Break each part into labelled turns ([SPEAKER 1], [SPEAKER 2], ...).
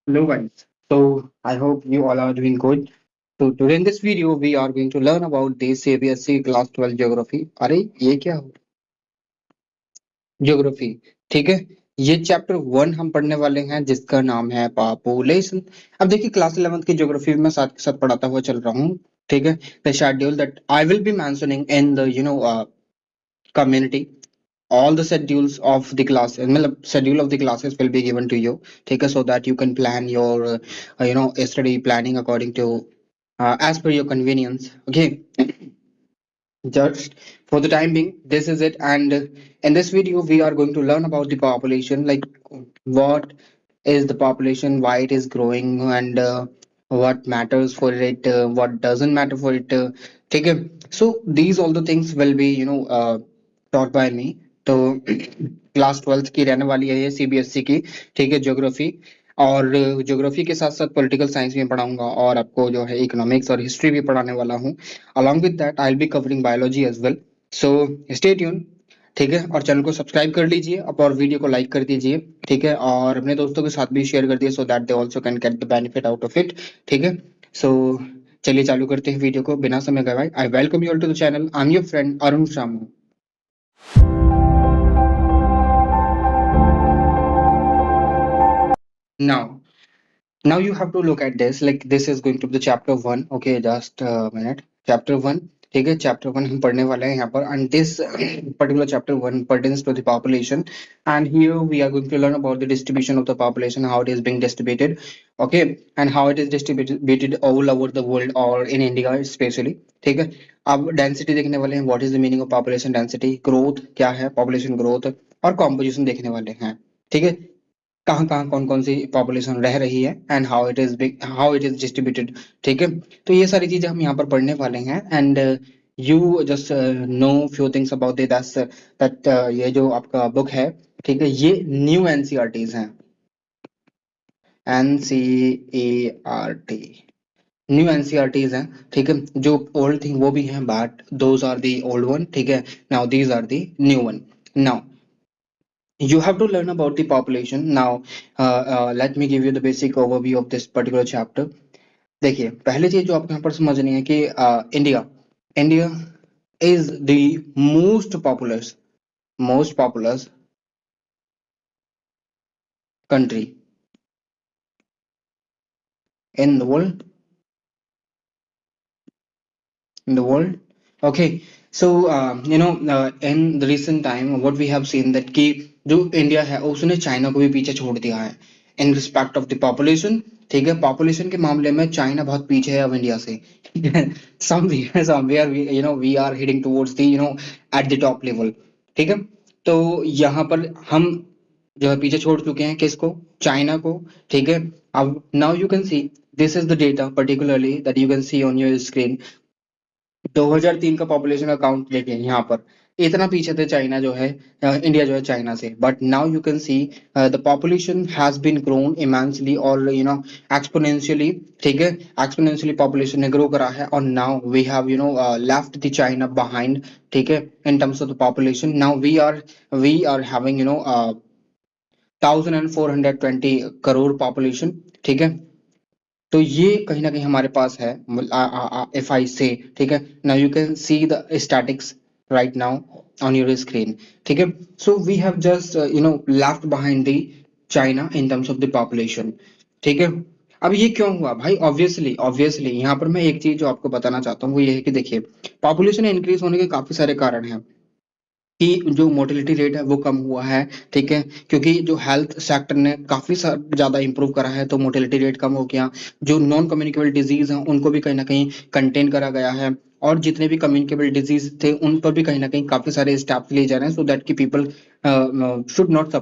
[SPEAKER 1] Hello guys. So I hope you all are doing good. So today in this video we are going to learn about the CBSE class 12 geography. अरे ये क्या हो geography. ठीक है। ये chapter 1 हम पढ़ने वाले हैं जिसका नाम है पॉपुलेशन। अब देखिए क्लास 11th की ज्योग्राफी में साथ के साथ पढ़ाता हुआ चल रहा हूँ। ठीक है। The schedule that I will be mentioning in the community, all the schedules of the class मतलब schedule of the classes will be given to you. ठीक है, so that you can plan your study planning according to as per your convenience. Okay, just for the time being this is it, and in this video we are going to learn about the population, like what is the population, why it is growing, and what matters for it, what doesn't matter for it. ठीक है, so these all the things will be taught by me. तो class 12th की रहने वाली है ये CBSE की। ठीक है, ज्योग्राफी। और ज्योग्राफी के साथ साथ पॉलिटिकल साइंस भी पढ़ाऊंगा और आपको जो है इकोनॉमिक्स और हिस्ट्री भी पढ़ाने वाला हूँ। along with that I'll be covering biology as well, so stay tuned. ठीक है, और चैनल को सब्सक्राइब कर लीजिए अब और वीडियो को लाइक कर दीजिए। ठीक है, और अपने दोस्तों के साथ भी शेयर कर दिए so that they also can get the benefit out of it. ठीक है, सो चलिए चालू करते हैं वीडियो को बिना समय गवाए। I welcome you all to the channel. I am your friend Arun Shamu. now now you have to look at this, like this is going to be the chapter 1. Okay, just a minute, chapter 1। ठीक है, chapter 1 हम पढ़ने वाले हैं यहाँ पर, and this particular chapter 1 pertains to the population, and here we are going to learn about the distribution of the population, how it is being distributed, okay, and how it is distributed all over the world or in India especially। ठीक है, अब density देखने वाले हैं, what is the meaning of population density, growth क्या है, population growth, और composition देखने वाले हैं। ठीक है, कहाँ कहाँ कौन कौन सी पॉपुलेशन रह रही है and how it is distributed. ठीक है, तो ये सारी चीजें हम यहाँ पर पढ़ने वाले हैं, and you just know few things about that ये जो आपका बुक है, ठीक है, ये न्यू एनसीईआरटीज हैं। एनसीईआरटी न्यू एनसीईआरटीज हैं। ठीक है, जो ओल्ड थी वो भी हैं but those are the old one. ठीक है, now these are the new one. Now you have to learn about the population now। let me give you the basic overview of this particular chapter। देखिए पहली चीज जो आपको यहाँ पर समझनी है कि India India is the most populous country in the world okay, so in the recent time what we have seen that कि जो इंडिया है उसने चाइना को भी पीछे छोड़ दिया है in respect of the population. ठीक है, पॉपुलेशन के मामले में चाइना बहुत पीछे है अब इंडिया से। somewhere we are heading towards the at the top level। ठीक है, तो यहाँ पर हम जो है पीछे छोड़ चुके हैं किसको, चाइना को। ठीक है, अब now you can see this is the data particularly that you can C on your screen. 2003 का पॉपुलेशन अकाउंट देखिए यहाँ पर, इतना पीछे थे चाइना जो है, इंडिया जो है चाइना से, but now you can see the population has been grown immensely और एक्सपोनेंशियली। ठीक है, एक्सपोनेंशियली पॉपुलेशन ने ग्रो करा है और now we have left the China behind. ठीक है, in terms of the population now we are having 1420 population. ठीक है, तो ये कहीं ना कहीं हमारे पास है इफ आई से। ठीक है, now you can see the statics right now on your screen. ठीक है, so we have just left behind the China in terms of the population. ठीक है, अब ये क्यों हुआ भाई, ऑब्वियसली यहाँ पर मैं एक चीज जो आपको बताना चाहता हूँ वो ये है कि देखिए पॉपुलेशन इंक्रीज होने के काफी सारे कारण हैं कि जो मोर्टेलिटी रेट है वो कम हुआ है। ठीक है, क्योंकि जो हेल्थ सेक्टर ने काफी ज्यादा इंप्रूव करा है तो मोर्टेलिटी रेट कम हो गया। जो नॉन कम्युनिकेबल डिजीज हैं उनको भी कहीं ना कहीं कंटेन करा गया है, और जितने भी कम्युनिकेबल डिजीज थे उन पर भी कहीं ना कहीं काफी सारे स्टेप्स लिए जा रहे हैं सो दैट की people should not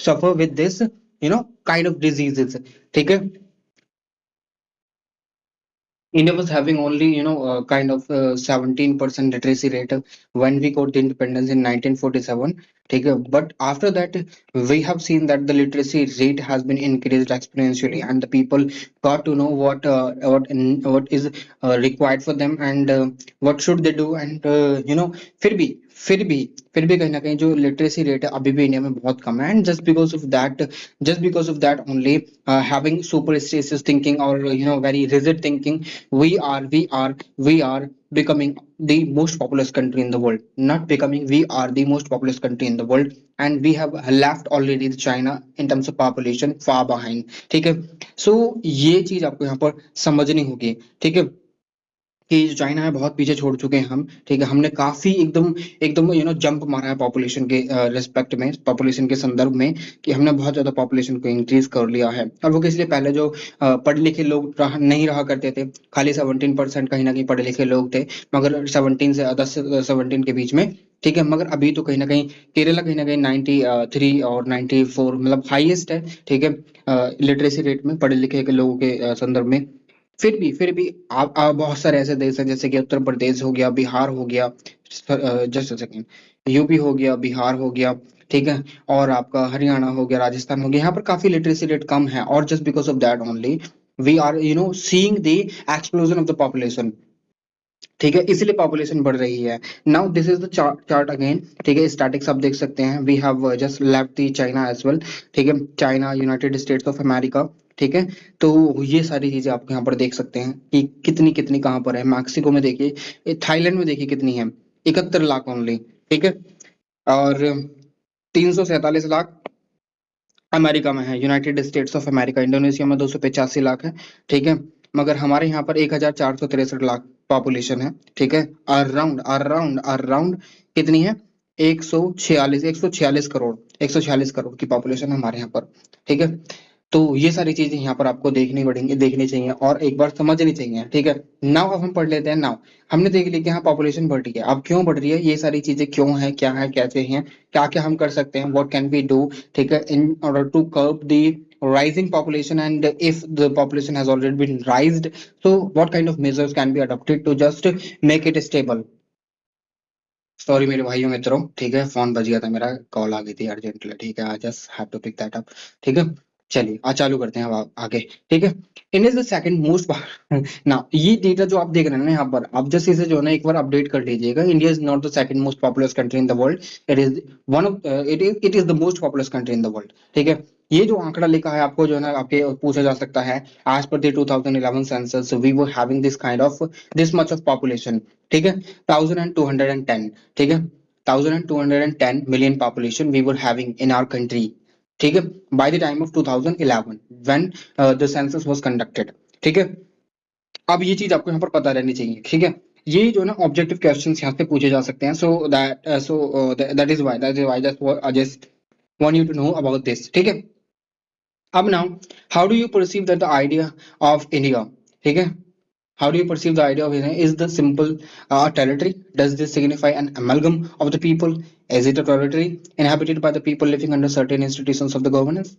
[SPEAKER 1] suffer with this kind of diseases. ठीक है, India was having only, kind of 17% literacy rate when we got the independence in 1947. ठीक है, but after that we have seen that the literacy rate has been increased exponentially, and the people got to know what is required for them, and what should they do, and फिर भी फिर भी कहीं ना कहीं जो literacy rate है अभी भी इंडिया में बहुत कम है, and just because of that only, having superstitious thinking और very rigid thinking, we are becoming the most populous country in the world. Not becoming, we are the most populous country in the world, and we have left already the China in terms of population far behind. ठीक है, so ये चीज आपको यहाँ पर समझनी होगी। ठीक है, कि जो चाइना है बहुत पीछे छोड़ चुके हैं हम। ठीक है, हमने काफी एकदम एकदम जंप मारा है पॉपुलेशन के रिस्पेक्ट में, पॉपुलेशन के संदर्भ में, कि हमने बहुत ज्यादा पॉपुलेशन को इंक्रीज कर लिया है। और वो किस लिए, पहले जो पढ़े लिखे लोग नहीं रहा करते थे, खाली 17% कहीं ना कहीं पढ़े लिखे लोग थे, मगर 10 से 17 के बीच में। ठीक है, मगर अभी तो कहीं ना कहीं केरला कहीं ना कहीं 93 और 94 मतलब हाईएस्ट है। ठीक है, लिटरेसी रेट में, पढ़े लिखे के लोगों के संदर्भ में। फिर भी आप बहुत सारे ऐसे देश हैं, जैसे कि उत्तर प्रदेश हो गया, बिहार हो गया, जस्ट अ सेकेंड, यूपी हो गया, बिहार हो गया। ठीक है, और आपका हरियाणा हो गया, राजस्थान हो गया, यहाँ पर काफी लिटरेसी रेट कम है, और just because of that only we are seeing the explosion of the population. ठीक है, इसलिए पॉपुलेशन बढ़ रही है। Now this is the chart again. ठीक है, स्टैटिक्स आप देख सकते हैं, we have just left the China as well. ठीक है, China, United States of America. ठीक है, तो ये सारी चीजें आप यहाँ पर देख सकते हैं कि कितनी कितनी कहाँ पर है। मैक्सिको में देखिए, थाईलैंड में देखिए कितनी है, 71 लाख ओनली। ठीक है, और 347 लाख अमेरिका में है, United States of America. Indonesia में 285 लाख है। ठीक है, मगर हमारे यहाँ पर 1463 लाख पॉपुलेशन है। ठीक है, अराउंड अराउंड अराउंड कितनी है, 146 करोड़, 146 करोड़ की पॉपुलेशन है हमारे यहाँ पर। ठीक है, तो ये सारी चीजें यहाँ पर आपको देखनी पड़ेंगी, देखनी चाहिए और एक बार समझनी चाहिए। ठीक है, नाउ अब हम पढ़ लेते हैं। नाउ हमने देख लिया कि हाँ पॉपुलेशन बढ़ रही है, अब क्यों बढ़ रही है, ये सारी चीजें क्यों है, क्या है, कैसे हैं, क्या क्या हम कर सकते हैं, व्हाट कैन वी डू। ठीक है, in order to curb the rising population, and if the population has already been raised, so what kind of measures can be adopted to just make it stable. Sorry मेरे भाइयों मित्रों, ठीक है, phone बज गया था मेरा, कॉल आ गई थी अर्जेंटली। ठीक है, I just have to pick that up. ठीक है, चलिए आज चालू करते हैं अब आगे। ठीक है, India is the second most ना, ये डेटा जो आप देख रहे हैं ना यहाँ पर, आप जस्ट इसे जो है ना एक बार अपडेट कर लीजिएगा। India is not the second most populous country in the world, it is one of it is the most populous country in the world. ठीक है, ये जो आंकड़ा लिखा है आपको जो है ना आपके पूछा जा सकता है, as per the 2011 census we were having this kind of this much of population. ठीक है, 1210। ठीक है, 1210 million population we were having in our country. ठीक है, by the time of 2011 when the census was conducted. ठीक है, अब ये चीज आपको यहाँ पर पता रहनी चाहिए। ठीक है, ये जो ना ऑब्जेक्टिव क्वेश्चंस यहाँ पे पूछे जा सकते हैं, that is why just want you to know about this. ठीक है, अब now how do you perceive that the idea of India. ठीक है, how do you perceive the idea of India? Is the simple territory? Does this signify an amalgam of the people? Is it a territory inhabited by the people living under certain institutions of the governance?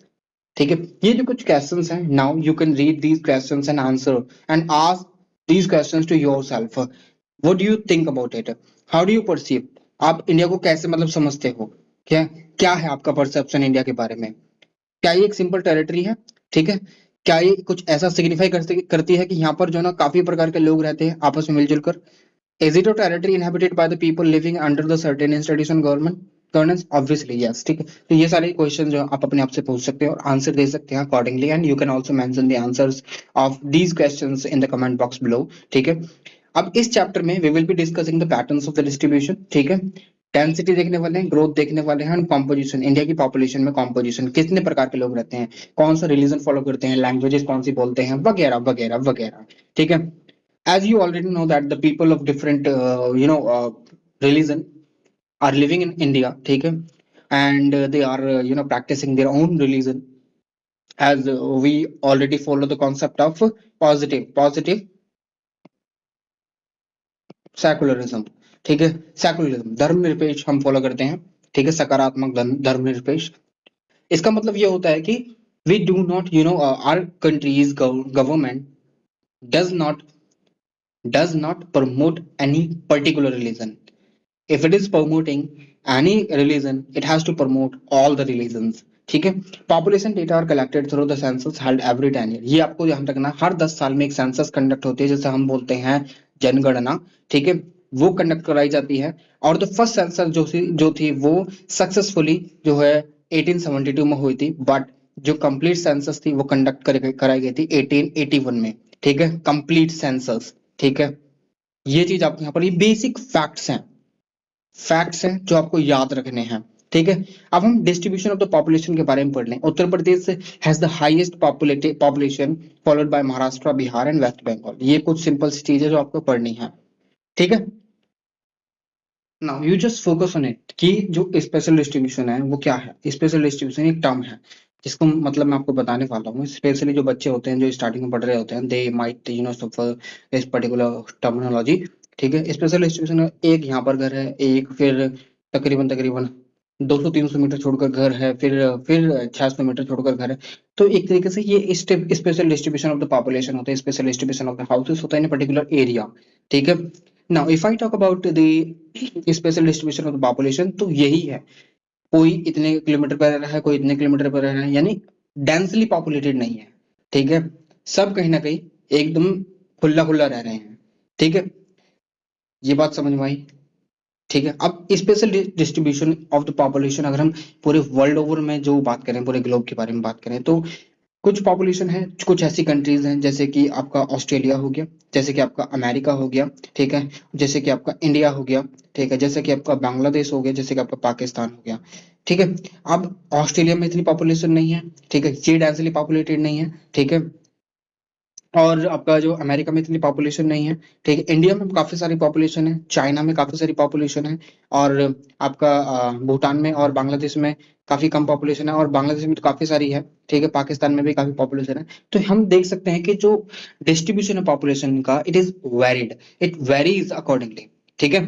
[SPEAKER 1] ठीक है, ये जो कुछ questions हैं, now you can read these questions and answer and ask these questions to yourself. What do you think about it, how do you perceive, आप India को कैसे मतलब समझते हो, क्या क्या है आपका परसेप्शन इंडिया के बारे में। क्या ये एक सिंपल टेरिटरी है। ठीक है, क्या ये कुछ ऐसा सिग्निफाई करती है कि यहाँ पर जो ना काफी प्रकार के लोग रहते हैं आपस में मिलजुल कर। Is it a territory inhabited bye the people living under the certain institution government governance, obviously yes. ठीक है, तो ये सारे क्वेश्चन जो आप अपने आप से पूछ सकते हैं और आंसर दे सकते हैं accordingly, and you can also mention the answers of these questions in the comment box below. ठीक है, अब इस चैप्टर में we will be discussing the patterns of the distribution. ठीक है, डेंसिटी देखने वाले हैं, ग्रोथ देखने वाले हैं, एंड कॉम्पोजिशन, इंडिया की पॉपुलेशन में कॉम्पोजिशन, कितने प्रकार के लोग रहते हैं, कौन सा रिलीजन फॉलो करते हैं, लैंग्वेजेस कौन सी बोलते हैं, वगैरह वगैरह वगैरह। ठीक है, as you already know that the people of different religion are living in India. ठीक है, and they are practicing their own religion, as we already follow the concept of positive secularism. ठीक है, सेकुलरिज्म धर्मनिरपेक्ष हम follow करते हैं। ठीक है, सकारात्मक धर्मनिरपेक्ष, इसका मतलब ये होता है कि we do not our country's government does not promote any particular religion. If it is promoting any religion, it has to promote all the religions. ठीक है, population data are collected through the census held every 10 year. ये आपको ध्यान रखना, हर 10 साल में एक census conduct होती है, जैसे हम बोलते हैं जनगणना। ठीक है, वो कंडक्ट कराई जाती है। और द फर्स्ट सेंसस जो थी वो सक्सेसफुली जो है 1872 में हुई थी, बट जो कंप्लीट सेंसस थी वो कंडक्ट कराई गई थी 1881 में। ठीक है, कंप्लीट सेंसस। ठीक है, ये चीज आपको यहाँ पर, ये बेसिक फैक्ट्स हैं जो आपको याद रखने हैं। ठीक है, अब हम डिस्ट्रीब्यूशन ऑफ द पॉपुलेशन के बारे में पढ़ लें। Uttar Pradesh has the highest population, followed by Maharashtra, Bihar and West Bengal. ये कुछ सिंपल सी चीजें जो आपको पढ़नी है। ठीक है, now you just focus on it कि जो स्पेशल डिस्ट्रीब्यूशन है वो क्या है। स्पेशल डिस्ट्रीब्यूशन एक टर्म है जिसको मतलब मैं आपको बताने वाला हूँ। स्पेशली जो बच्चे होते हैं जो स्टार्टिंग में पढ़ रहे होते हैं, दे माइट सफर इस पर्टिकुलर टर्मिनोलॉजी। ठीक है, स्पेशल डिस्ट्रीब्यूशन एक यहाँ पर घर है, एक फिर तकरीबन तकरीबन 200-300 मीटर छोड़कर घर है, फिर 600 मीटर छोड़कर घर है। तो एक तरीके से ये special distribution of the population होता है, special distribution of the houses होता है इन पर्टिकुलर एरिया। ठीक है, now if I talk about the special distribution of the population, तो यही है, कोई इतने किलोमीटर पर रह रहा है, कोई इतने किलोमीटर पर रह रहा है, यानी डेंसली पॉपुलेटेड नहीं है। ठीक है, सब कहीं ना कहीं एकदम खुला खुला रह रहे हैं। ठीक है, ये बात समझ में आई। ठीक है, अब special distribution of the population अगर हम पूरे वर्ल्ड ओवर में जो बात करें, पूरे ग्लोब के बारे में बात करें, तो कुछ पॉपुलेशन है, कुछ ऐसी कंट्रीज हैं जैसे कि आपका ऑस्ट्रेलिया हो गया, जैसे कि आपका अमेरिका हो गया। ठीक है, जैसे कि आपका इंडिया हो गया। ठीक है, जैसे कि आपका बांग्लादेश हो गया, जैसे कि आपका पाकिस्तान हो गया। ठीक है, अब ऑस्ट्रेलिया में इतनी पॉपुलेशन नहीं है। ठीक है, ये डेंसली पॉपुलेटेड नहीं है। ठीक है, और आपका जो अमेरिका में इतनी पॉपुलेशन नहीं है। ठीक है, इंडिया में काफी सारी पॉपुलेशन है, चाइना में काफी सारी पॉपुलेशन है, और आपका भूटान में और बांग्लादेश में काफी कम पॉपुलेशन है, और बांग्लादेश में तो काफी सारी है। ठीक है, पाकिस्तान में भी काफी पॉपुलेशन है। तो हम देख सकते हैं कि जो डिस्ट्रीब्यूशन है पॉपुलेशन का, it is varied, it varies accordingly. ठीक है,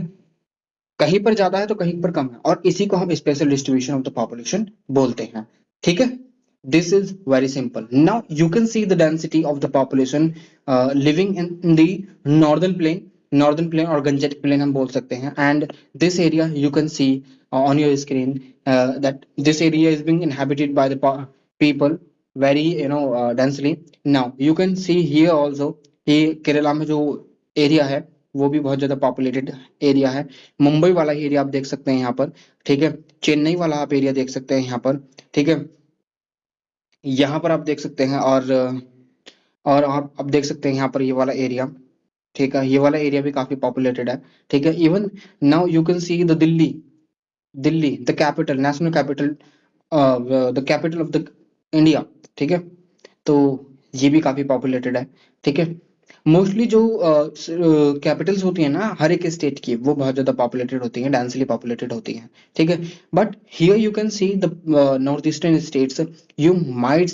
[SPEAKER 1] कहीं पर ज्यादा है तो कहीं पर कम है, और इसी को हम special distribution of the population बोलते हैं। ठीक है, this is very simple. Now you can see the density of the population living in the northern plain, northern plain or gangetic plain हम बोल सकते हैं, and this area you can see on your screen that this area is being inhabited by the people very densely. Now you can see here also कि केरला में जो area है वो भी बहुत ज्यादा पॉपुलेटेड एरिया है। मुंबई वाला एरिया आप देख सकते हैं यहाँ पर। ठीक है, चेन्नई वाला आप एरिया देख सकते हैं यहाँ पर। ठीक है, यहाँ पर आप देख सकते हैं, और आप अब देख सकते हैं यहाँ पर ये वाला एरिया। ठीक है, ये वाला एरिया भी काफी पॉपुलेटेड है। ठीक है, even now you can see the Delhi, Delhi the capital, national capital, the capital of the India. ठीक है, तो ये भी काफी पॉपुलेटेड है। ठीक है, मोस्टली जो कैपिटल्स होती है ना हर एक स्टेट की, वो बहुत ज्यादा पॉपुलेटेड होती हैं, डेंसली पॉपुलेटेड होती हैं। ठीक है, but here you can see the north eastern states, you might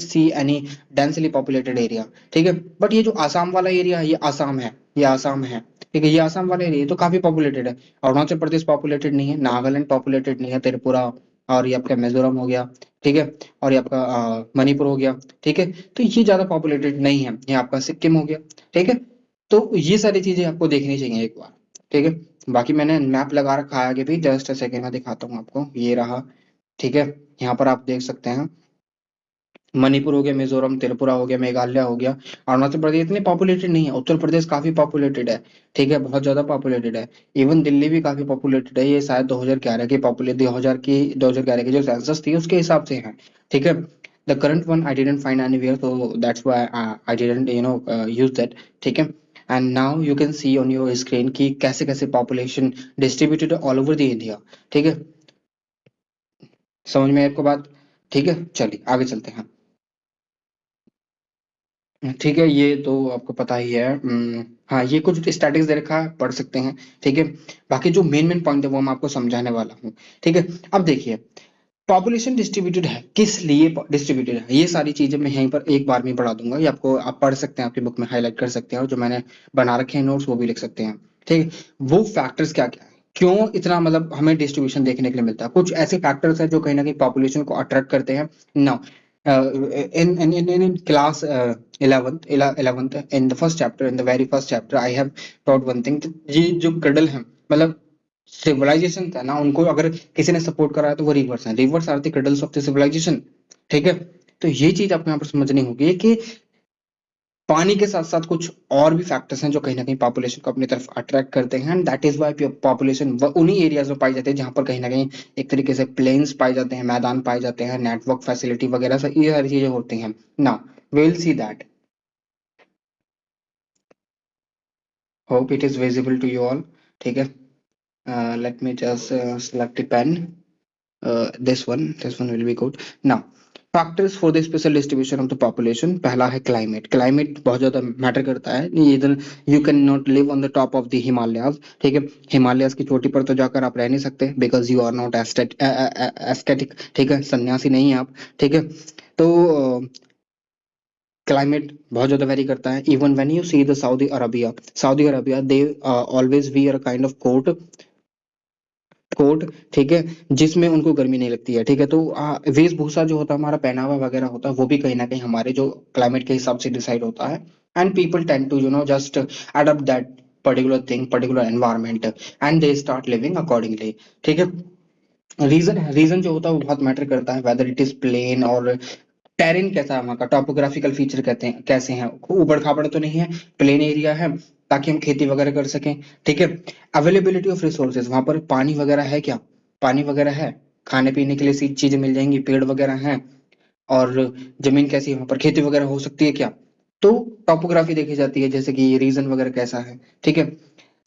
[SPEAKER 1] see any densely populated area. ठीक है, बट ये जो आसाम वाला एरिया है, ये आसाम है, ये आसाम है। ठीक है, ये आसाम वाला एरिया तो काफी पॉपुलेटेड है। अरुणाचल प्रदेश पॉपुलेटेड नहीं है, नागालैंड पॉपुलेटेड नहीं है, त्रिपुरा, और ये आपका मिजोरम हो गया। ठीक है, और ये आपका मणिपुर हो गया। ठीक है, तो ये ज्यादा पॉपुलेटेड नहीं है, ये आपका सिक्किम हो गया। ठीक है, तो ये सारी चीजें आपको देखनी चाहिए एक बार। ठीक है, बाकी मैंने मैप लगा रखा है आगे भी, जस्ट सेकेंड में दिखाता हूँ आपको, ये रहा। ठीक है, यहाँ पर आप देख सकते हैं मणिपुर हो गया, मिजोरम, त्रिपुरा हो गया, मेघालय हो गया। अरुणाचल प्रदेश इतने पॉपुलेटेड नहीं है, उत्तर प्रदेश काफी पॉपुलेटेड है। ठीक है, बहुत ज्यादा पॉपुलेटेड है। इवन दिल्ली भी काफी पॉपुलेटेड है, ये शायद 2011 की पॉपुलेट 2011 की जो सेंसस थी उसके हिसाब से है। ठीक है, the current one I didn't find anywhere, so that's why I didn't use that. ठीक है, and now you can C on your screen कि कैसे कैसे population distributed all over the India. ठीक है, समझ में आपको बात। ठीक है, चलिए आगे चलते हैं। ठीक है, ये तो आपको पता ही है। हाँ, ये कुछ स्टैटिक्स दे रखा है, पढ़ सकते हैं। ठीक है, बाकी जो मेन मेन पॉइंट है वो मैं आपको समझाने वाला हूँ। ठीक है, अब देखिए पॉपुलेशन डिस्ट्रीब्यूटेड है, किस लिए डिस्ट्रीब्यूटेड है, ये सारी चीजें मैं यहीं पर एक बार में पढ़ा दूंगा, ये आपको आप पढ़ सकते हैं, आपकी बुक में हाईलाइट कर सकते हैं, और जो मैंने बना रखे हैं नोट्स वो भी लिख सकते हैं। ठीक है, वो फैक्टर्स क्या क्या है, क्यों इतना मतलब हमें डिस्ट्रीब्यूशन देखने के लिए मिलता है। कुछ ऐसे फैक्टर्स हैं जो कहीं ना कहीं पॉपुलेशन को अट्रैक्ट करते हैं। Now in class 11th in the first chapter, in the very first chapter I have taught one thing, ये जो क्रडल है मतलब सिविलाइजेशन था ना, उनको अगर किसी ने सपोर्ट करा है तो वो रिवर्स है, rivers are the cradles of the civilization. ठीक है, तो ये चीज आपको यहाँ पर समझनी होगी कि पानी के साथ साथ कुछ और भी फैक्टर्स हैं जो कहीं ना कहीं पॉपुलेशन को अपनी तरफ अट्रैक्ट करते हैं, and that is why population उन्हीं एरियाज में पाई जाती है जहां पर कहीं ना कहीं एक तरीके से प्लेन्स पाए जाते हैं, मैदान पाए जाते हैं, नेटवर्क फैसिलिटी वगैरह से ये सारी चीजें होती हैं ना। Will see that, hope it is visible to you all. ठीक है, let me just select a pen. This one will be good now. Factors for the special distribution of the population, पहला है climate. Climate बहुत ज्यादा matter करता है। इधर you can not live on the top of the Himalayas, ठीक है, Himalayas की चोटी पर तो जाकर आप रह नहीं सकते, because you are not ascetic, ठीक है, सन्यासी नहीं है आप, ठीक है। तो क्लाइमेट बहुत ज्यादा वेरी करता है। Even when you see the Saudi Arabia they always wear a kind of coat, ठीक है, जिसमें उनको गर्मी नहीं लगती है, ठीक है। तो वेशभूषा जो होता है, हमारा पहनावा वगैरह होता है, वो भी कहीं ना कहीं हमारे जो क्लाइमेट के हिसाब से डिसाइड होता है, and people tend to just adopt that particular thing, particular environment, and they start living accordingly, ठीक है। रीजन जो होता है वो बहुत मैटर करता है, वेदर इट इज प्लेन और टेरिन कैसा है, वहाँ का टॉपोग्राफिकल फीचर कहते हैं कैसे हैं, ऊबड़ खाबड़ तो नहीं है, प्लेन एरिया है ताकि हम खेती वगैरह कर सकें, ठीक है। अवेलेबिलिटी ऑफ रिसोर्सेज, वहां पर पानी वगैरह है क्या, पानी वगैरह है, खाने पीने के लिए सी चीजें मिल जाएंगी, पेड़ वगैरह हैं, और जमीन कैसी है, वहां पर खेती वगैरह हो सकती है क्या। तो टॉपोग्राफी देखी जाती है, जैसे कि रीजन वगैरह कैसा है, ठीक है।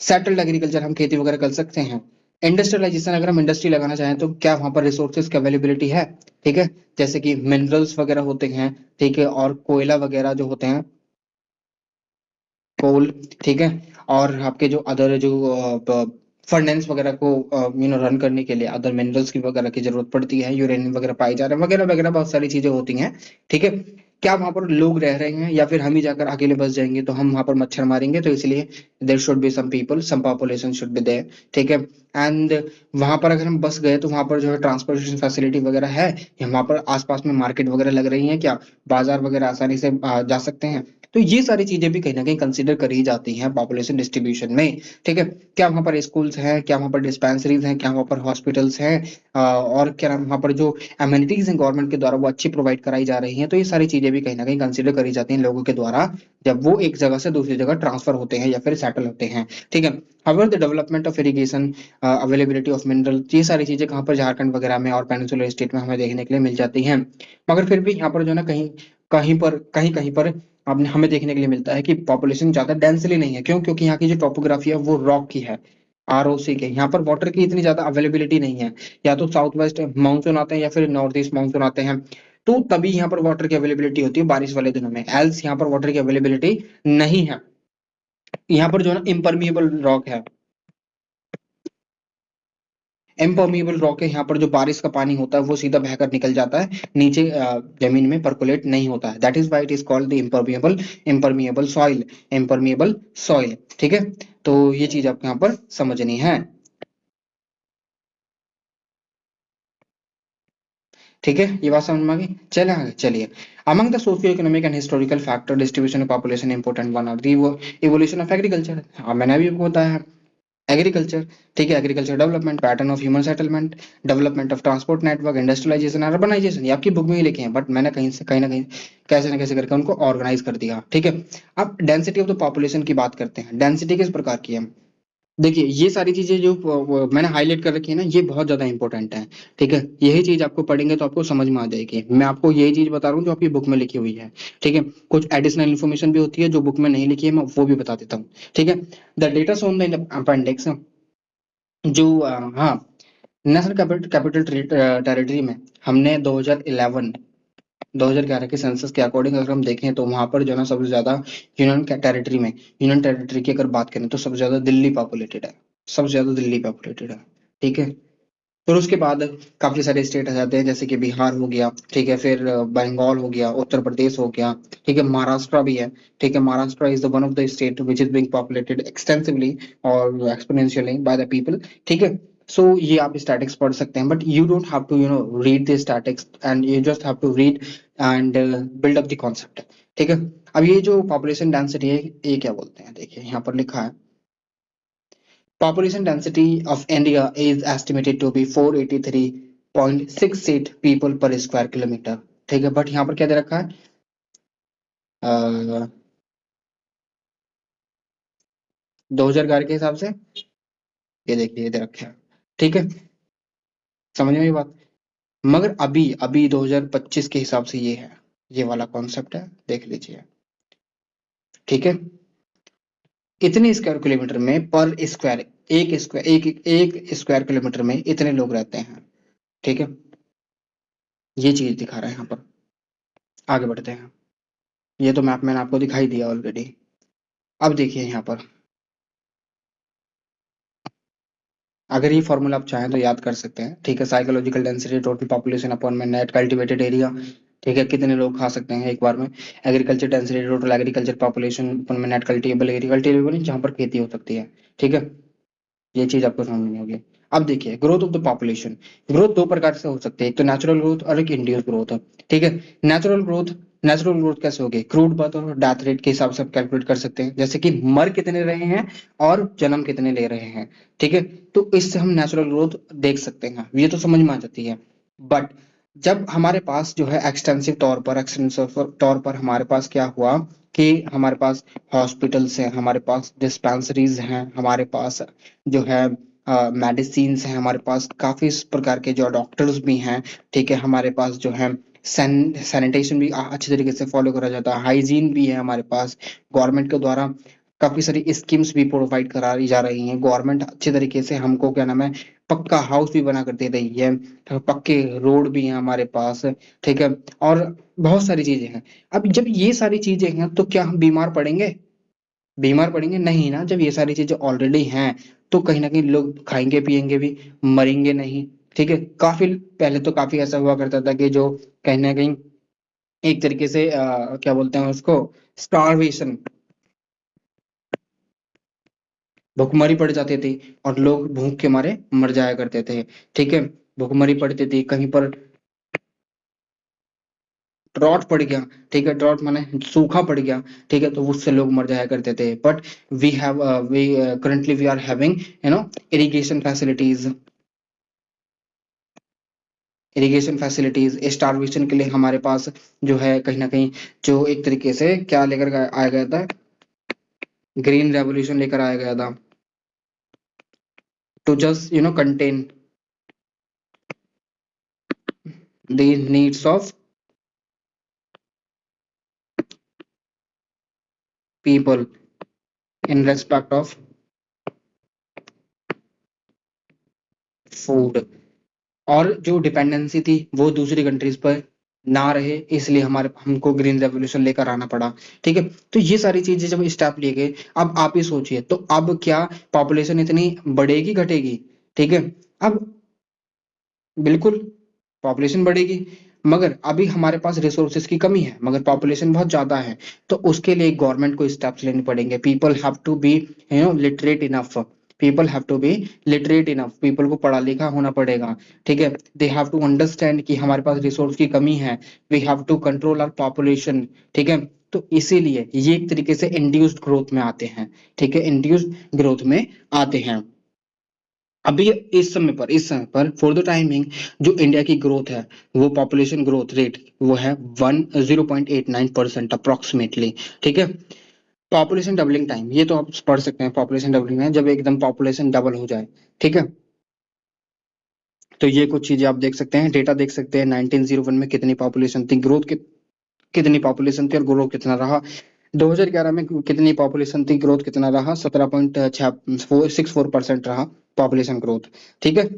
[SPEAKER 1] सेटल्ड एग्रीकल्चर, हम खेती वगैरह कर सकते हैं। इंडस्ट्रियलाइजेशन, अगर हम इंडस्ट्री लगाना चाहें तो क्या वहां पर रिसोर्सेज की अवेलेबिलिटी है, ठीक है, जैसे कि मिनरल्स वगैरह होते हैं, ठीक है, और कोयला वगैरह जो होते हैं, कोल, ठीक है, और आपके जो अदर जो फर्नेंस वगैरह को रन करने के लिए अदर मिनरल्स की वगैरह की जरूरत पड़ती है, यूरेनियम वगैरह पाए जा रहे हैं, वगैरह वगैरह बहुत सारी चीजें होती हैं, ठीक है। क्या वहां पर लोग रह रहे हैं या फिर हम ही जाकर अकेले बस जाएंगे, तो हम वहां पर मच्छर मारेंगे, तो इसलिए there should be some people, some population should be there, ठीक है। एंड वहां पर अगर हम बस गए तो वहां पर जो है ट्रांसपोर्टेशन फैसिलिटी वगैरह है, या वहां पर आसपास में मार्केट वगैरह लग रही है क्या, बाजार वगैरह आसानी से जा सकते हैं। तो ये सारी चीजें भी कहीं ना कहीं कंसीडर करी जाती हैं पॉपुलेशन डिस्ट्रीब्यूशन में, ठीक है। क्या वहां पर स्कूल्स हैं, क्या वहां पर डिस्पेंसरीज हैं, क्या वहां पर हॉस्पिटल्स हैं, और क्या नाम, वहां पर जो एमिनिटीज हैं गवर्नमेंट के द्वारा वो अच्छी प्रोवाइड कराई जा रही हैं, तो ये सारी चीजें भी कहीं ना कहीं कंसीडर करी जाती हैं लोगों के द्वारा जब वो एक जगह से दूसरी जगह ट्रांसफर होते हैं या फिर सेटल होते हैं, ठीक है। However, the development of irrigation, availability of mineral, ये सारी चीजें कहाँ पर झारखंड वगैरह में और पेनिनसुलर स्टेट में हमें देखने के लिए मिल जाती हैं, मगर फिर भी यहाँ पर जो है ना कहीं कहीं कहीं पर आपने हमें देखने के लिए मिलता है कि पॉपुलेशन ज्यादा डेंसली नहीं है। क्यों? क्योंकि यहाँ की जो टोपोग्राफी है वो रॉक की है, आरओसी के, यहाँ पर वाटर की इतनी ज्यादा अवेलेबिलिटी नहीं है। या तो साउथ वेस्ट मानसून आते हैं या फिर नॉर्थ ईस्ट मानसून आते हैं, तो तभी यहाँ पर वाटर की अवेलेबिलिटी होती है बारिश वाले दिनों में, एल्स यहाँ पर वाटर की अवेलेबिलिटी नहीं है। यहाँ पर जो है ना इम्परमिएबल रॉक है, इम्परमिएबल रॉक है, यहाँ पर जो बारिश का पानी होता है वो सीधा बहकर निकल जाता है नीचे, जमीन में परकोलेट नहीं होता है, that is why it is called the impermeable soil, impermeable soil, ठीक है। तो ये चीज आपको यहाँ पर समझनी है, ठीक है, ये बात समझ में आ गई। चले आगे, चलिए। Among the socio economic and historical factor distribution of population important one are the evolution of agriculture, मैंने अभी आपको बताया है एग्रीकल्चर, ठीक है, agriculture development, pattern of human settlement, development of transport network, industrialisation, urbanisation, ये आपकी बुक में ही लिखे हैं, बट मैंने कहीं से कहीं ना कहीं कैसे ना कैसे करके उनको ऑर्गेनाइज कर दिया, ठीक है। अब डेंसिटी ऑफ द पॉपुलेशन की बात करते हैं, डेंसिटी किस प्रकार की है। देखिए ये सारी चीजें जो मैंने हाईलाइट कर रखी है ना, ये बहुत ज्यादा इंपॉर्टेंट है, ठीक है। यही चीज आपको पढ़ेंगे तो आपको समझ में आ जाएगी, मैं आपको यही चीज बता रहा हूँ जो आपकी बुक में लिखी हुई है, ठीक है। कुछ एडिशनल इन्फॉर्मेशन भी होती है जो बुक में नहीं लिखी है, मैं वो भी बता देता हूँ, ठीक है। The data on the appendix, जो हाँ, नेशनल कैपिटल टेरिटरी में हमने 2011 के सेंसस के अकॉर्डिंग अगर हम देखें तो वहां पर जो है ना सबसे ज्यादा यूनियन टेरिटरी की अगर बात करें तो सबसे ज्यादा दिल्ली पॉपुलेटेड है, सबसे ज्यादा दिल्ली पॉपुलेटेड है, ठीक है। फिर उसके बाद काफी सारे स्टेट आ जाते हैं, जैसे कि बिहार हो गया, ठीक है, फिर बंगाल हो गया, उत्तर प्रदेश हो गया, ठीक है, महाराष्ट्र भी है, ठीक है। Maharashtra is the one of the state which is being populated extensively और एक्सपोनेंशियली बाय द पीपल, ठीक है। सो ये आप स्टैटिक्स पढ़ सकते हैं, but you don't have to read the statics, and you just have to read and build up the concept, ठीक है। अब ये जो पॉपुलेशन डेंसिटी है, ये क्या बोलते हैं, देखिए यहाँ पर लिखा है, population density of India is estimated to be 483.68 people per square kilometer, ठीक है। बट यहाँ पर क्या दे रखा है, 2011 के हिसाब से ये देखिए इधर रखे हैं, ठीक है, समझ में ये बात। मगर अभी अभी 2025 के हिसाब से ये है, ये वाला कॉन्सेप्ट है, देख लीजिए, ठीक है। इतने स्क्वायर किलोमीटर में पर स्क्वायर, एक स्क्वायर किलोमीटर में इतने लोग रहते हैं, ठीक है। ये चीज दिखा रहा है यहाँ पर। आगे बढ़ते हैं। ये तो मैप मैंने आपको दिखाई दिया ऑलरेडी। अब देखिए यहाँ पर, अगर ये फॉर्मूला आप चाहें तो याद कर सकते हैं, ठीक है। Psychological density total population upon में नेट कल्टीवेटेड एरिया, ठीक है, कितने लोग खा सकते हैं एक बार में। Agriculture density total agriculture population upon में नेट कल्टीवेबल एरिया, कल्टीवेबल जहाँ पर खेती हो सकती है, ठीक है। ये चीज आपको समझ में होगी। अब देखिए growth of the population, growth दो प्रकार से हो सकती है, एक तो नेचुरल ग्रोथ और एक इंड्यूस ग्रोथ, ठीक है। नेचुरल ग्रोथ, नेचुरल ग्रोथ कैसे होगी, क्रूड बर्थ और डेथ रेट के हिसाब से आप कैलकुलेट कर सकते हैं, जैसे कि मर कितने रहे हैं और जन्म कितने ले रहे हैं, ठीक है। तो इससे हम नेचुरल ग्रोथ देख सकते हैं, ये तो समझ में आ जाती है। बट जब हमारे पास जो है एक्सटेंसिव तौर पर हमारे पास क्या हुआ कि हमारे पास हॉस्पिटल्स हैं, हमारे पास डिस्पेंसरीज हैं, हमारे पास जो है मेडिसिन्स हैं, हमारे पास काफी इस प्रकार के जो डॉक्टर्स भी हैं, ठीक है। हमारे पास जो है सैनिटेशन भी अच्छे तरीके से फॉलो करा जाता है, हाइजीन भी है हमारे पास, गवर्नमेंट के द्वारा काफी सारी स्कीम्स भी प्रोवाइड करा जा रही हैं, गवर्नमेंट अच्छे तरीके से हमको क्या नाम है पक्का हाउस भी बना कर दे रही है, तो पक्के रोड भी हैं हमारे पास, ठीक है। और बहुत सारी चीजें हैं। अब जब ये सारी चीजें हैं तो क्या हम बीमार पड़ेंगे, बीमार पड़ेंगे नहीं ना, जब ये सारी चीजें ऑलरेडी हैं तो कहीं ना कहीं लोग खाएंगे पिएंगे भी, मरेंगे नहीं, ठीक है। काफी पहले तो काफी ऐसा हुआ करता था कि जो कहीं ना कहीं एक तरीके से क्या बोलते हैं उसको, स्टारवेशन, भुखमरी पड़ जाती थी और लोग भूख के मारे मर जाया करते थे, ठीक है। भुखमरी पड़ती थी, कहीं पर ड्रॉट पड़ गया, ठीक है, ड्रॉट माने सूखा पड़ गया, ठीक है, तो उससे लोग मर जाया करते थे। But we currently we are having irrigation facilities, irrigation facilities, starvation के लिए हमारे पास जो है कहीं ना कहीं जो एक तरीके से क्या लेकर आया गया था, ग्रीन रेवोल्यूशन लेकर आया गया था, to just contain the needs of people in respect of food, और जो डिपेंडेंसी थी वो दूसरी कंट्रीज पर ना रहे, इसलिए हमारे हमको ग्रीन रेवोल्यूशन लेकर आना पड़ा, ठीक है। तो ये सारी चीजें जब स्टेप लिए गए, अब आप ही सोचिए तो अब क्या पॉपुलेशन इतनी बढ़ेगी घटेगी, ठीक है। अब बिल्कुल पॉपुलेशन बढ़ेगी, मगर अभी हमारे पास रिसोर्सेज की कमी है मगर पॉपुलेशन बहुत ज्यादा है, तो उसके लिए गवर्नमेंट को स्टेप्स लेने पड़ेंगे। People have to be literate enough, people have to be literate enough, people को पढ़ा लिखा होना पड़ेगा, ठीक है। दे हैव टू अंडरस्टैंड कि हमारे पास रिसोर्स की कमी है, we have to control our population, ठीक है। तो इसीलिए ये एक तरीके से इंड्यूस्ड ग्रोथ में आते हैं, ठीक है, इंड्यूस्ड ग्रोथ में आते हैं। अभी इस समय पर फॉर द टाइमिंग जो इंडिया की ग्रोथ है, वो पॉपुलेशन ग्रोथ रेट वो है 0.89% अप्रोक्सीमेटली, ठीक है। पॉपुलेशन डबलिंग टाइम, ये तो आप पढ़ सकते हैं, पॉपुलेशन डबलिंग है जब एकदम पॉपुलेशन डबल हो जाए, ठीक है। तो ये कुछ चीजें आप देख सकते हैं, डेटा देख सकते हैं, 1901 में कितनी पॉपुलेशन थी, कितनी पॉपुलेशन थी और ग्रोथ कितना रहा, 2011 में कितनी पॉपुलेशन थी, ग्रोथ कितना रहा, 17.64% रहा पॉपुलेशन ग्रोथ, ठीक है।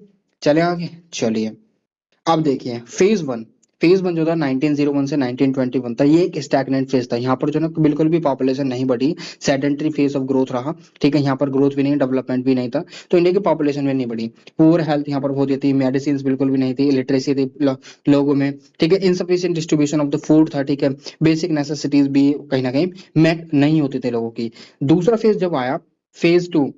[SPEAKER 1] चले आगे, चलिए। अब देखिए फेज वन जो था 1901 से 1921 था, ये एक स्टैग्नेंट फेज था, यहाँ पर जो ना बिल्कुल भी पॉपुलेशन नहीं बढ़ी, सेडेंटरी फेज ऑफ ग्रोथ रहा, ठीक है। यहाँ पर ग्रोथ भी नहीं, डेवलपमेंट भी नहीं था, तो इंडिया की पॉपुलेशन में नहीं बढ़ी। पुअर हेल्थ यहाँ पर होती थी, मेडिसिन बिल्कुल भी नहीं थी, इलिटरेसी थी लोगों में, ठीक है। Insufficient distribution of the food था, ठीक है। बेसिक नेसेसिटीज भी कहीं ना कहीं मेट नहीं होते थे लोगों की। दूसरा फेज जब आया, फेज 2,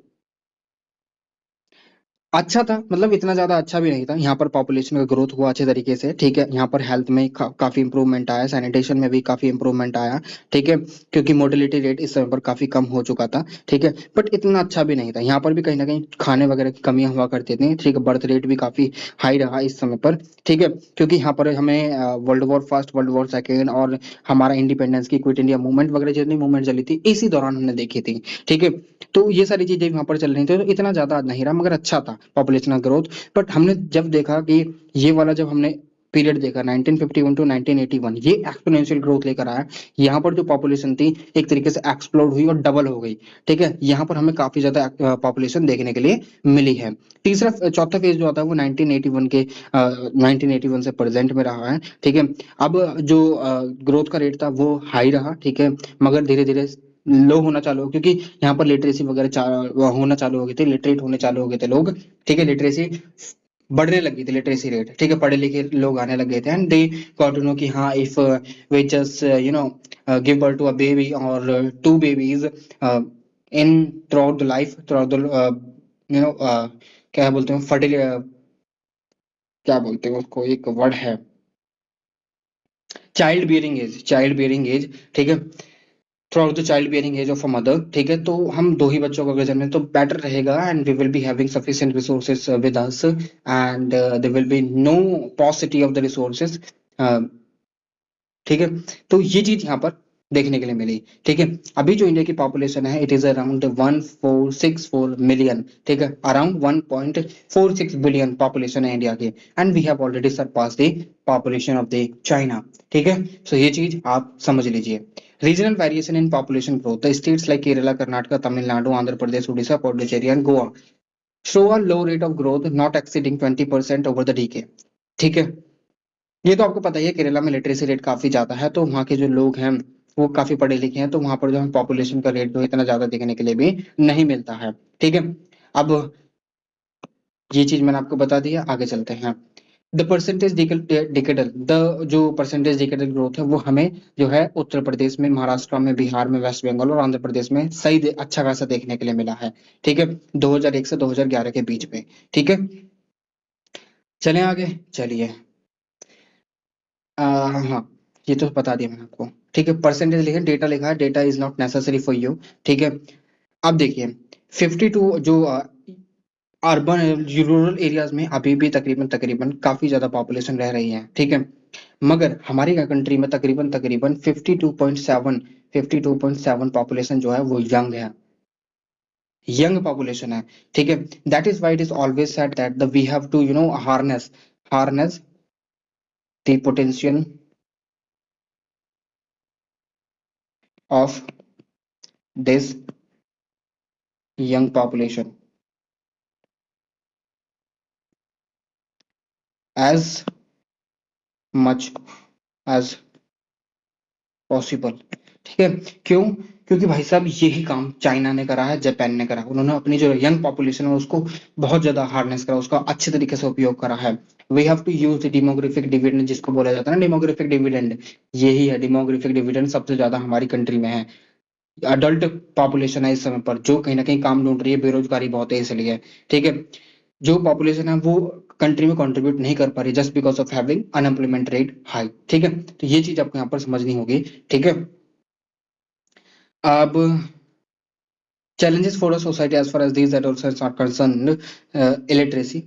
[SPEAKER 1] अच्छा था, मतलब इतना ज्यादा अच्छा भी नहीं था, यहाँ पर पॉपुलेशन का ग्रोथ हुआ अच्छे तरीके से, ठीक है। यहाँ पर हेल्थ में काफी इंप्रूवमेंट आया, सैनिटेशन में भी काफी इंप्रूवमेंट आया, ठीक है, क्योंकि मोर्टेलिटी रेट इस समय पर काफी कम हो चुका था, ठीक है। बट इतना अच्छा भी नहीं था, यहाँ पर भी कहीं ना कहीं खाने वगैरह की कमियां हुआ करती थी, ठीक है। बर्थ रेट भी काफी हाई रहा इस समय पर, ठीक है, क्योंकि यहाँ पर हमें world war first, world war second और हमारा इंडिपेंडेंस की क्विट इंडिया मूवमेंट वगैरह जितनी मूवमेंट चली थी इसी दौरान हमने देखी थी, ठीक है। तो ये सारी चीजें वहां पर चल रही थी, तो इतना ज्यादा नहीं रहा, मगर अच्छा था पॉपुलेशन ग्रोथ। बट हमने जब देखा कि ये वाला, जब हमने पीरियड देखा 1951 टू 1981, ये एक्सपोनेंशियल ग्रोथ लेकर आया। यहाँ पर जो पॉपुलेशन थी एक तरीके से एक्सप्लोड हुई और डबल हो गई। ठीक है, यहाँ पर हमें काफी ज्यादा पॉपुलेशन देखने के लिए मिली है। तीसरा चौथा फेज जो आता है वो 1981 के 1981 से प्रेजेंट में रहा है। ठीक है, अब जो ग्रोथ का रेट था वो हाई रहा। ठीक है, मगर धीरे धीरे लो होना चालू हो, क्योंकि यहाँ पर लिटरेसी वगैरह होना चालू हो गई थी, लिटरेट होने चालू हो गए थे लोग। ठीक है, लिटरेसी बढ़ने लगी थी, लिटरेसी रेट। ठीक है, पढ़े लिखे लोग आने लग गए थे, and they got to know कि हाँ, if we just give birth to a baby or two babies in throughout the life, throughout the क्या बोलते हैं, फर्टिल क्या बोलते हैं उसको, एक वर्ड है, child bearing age, child bearing age. ठीक है, throughout the child bearing age of a mother. ठीक है, तो हम दो ही बच्चों को अगर जन्में तो बेटर रहेगा, and we will be having sufficient resources with us, and there will be no paucity of the resources. ठीक है, तो ये चीज यहाँ पर देखने के लिए मिली। ठीक है, अभी जो इंडिया की पॉपुलेशन है, इट इज अराउंड 1464 मिलियन। ठीक है, अराउंड 1.46 बिलियन पॉपुलेशन है इंडिया की, and we have already surpass the population of the China. ठीक है, सो ये चीज आप समझ लीजिए। Regional variation in population growth, the states like Kerala, Karnataka, Tamil Nadu, Andhra Pradesh, Orissa, Puducherry and Goa show a low rate of growth not exceeding 20% over the decade। ठीक है, ये तो आपको पता ही है, केरला में लिटरेसी रेट काफी ज्यादा है, तो वहाँ के जो लोग हैं वो काफी पढ़े लिखे हैं, तो वहां पर जो है पॉपुलेशन का रेट जो इतना ज्यादा देखने के लिए भी नहीं मिलता है। ठीक है, अब ये चीज मैंने आपको बता दिया, आगे चलते हैं। द परसेंटेज डिकेडल, द जो परसेंटेज डिकेडल ग्रोथ है वो हमें जो है उत्तर प्रदेश में, महाराष्ट्र में, बिहार में, वेस्ट बंगाल और आंध्र प्रदेश में अच्छा खासा देखने के लिए मिला है। ठीक है, 2001 से 2011 के बीच में। ठीक है, चलें आगे, चलिए। हाँ, ये तो बता दिया मैंने आपको। ठीक है, परसेंटेज लिखे, डेटा लिखा है, data is not necessary for you. ठीक है, अब देखिए 52 जो अर्बन रूरल एरियाज में अभी भी तकरीबन तकरीबन काफी ज्यादा पॉपुलेशन रह रही है। ठीक है, मगर हमारी कंट्री में तकरीबन तकरीबन 52.7 पॉपुलेशन जो है वो यंग है, यंग पॉपुलेशन है। ठीक है, that is why it is always said that the we have to harness the potential of this young population as much as possible. ठीक है, क्यों? क्योंकि भाई साहब यही काम चाइना ने करा है, जापान ने करा है। उन्होंने अपनी जो यंग पॉपुलेशन है उसको बहुत ज्यादा हार्नेस करा, उसका अच्छे तरीके से उपयोग करा है। We have to use the demographic dividend, जिसको बोला जाता है ना डेमोग्राफिक डिविडेंड, यही है डेमोग्राफिक डिविडेंड, सबसे ज्यादा हमारी कंट्री में है। अडल्ट पॉपुलेशन है इस समय पर जो कहीं ना कहीं काम ढूंढ रही है, बेरोजगारी बहुत है इसलिए। ठीक है, जो पॉपुलेशन है वो कंट्री में कंट्रीब्यूट नहीं कर पा रही just because of having unemployment rate high. ठीक है, तो ये चीज आपको यहाँ पर समझनी होगी। ठीक है, अब challenges for a society as far as these adolescents are concerned, illiteracy,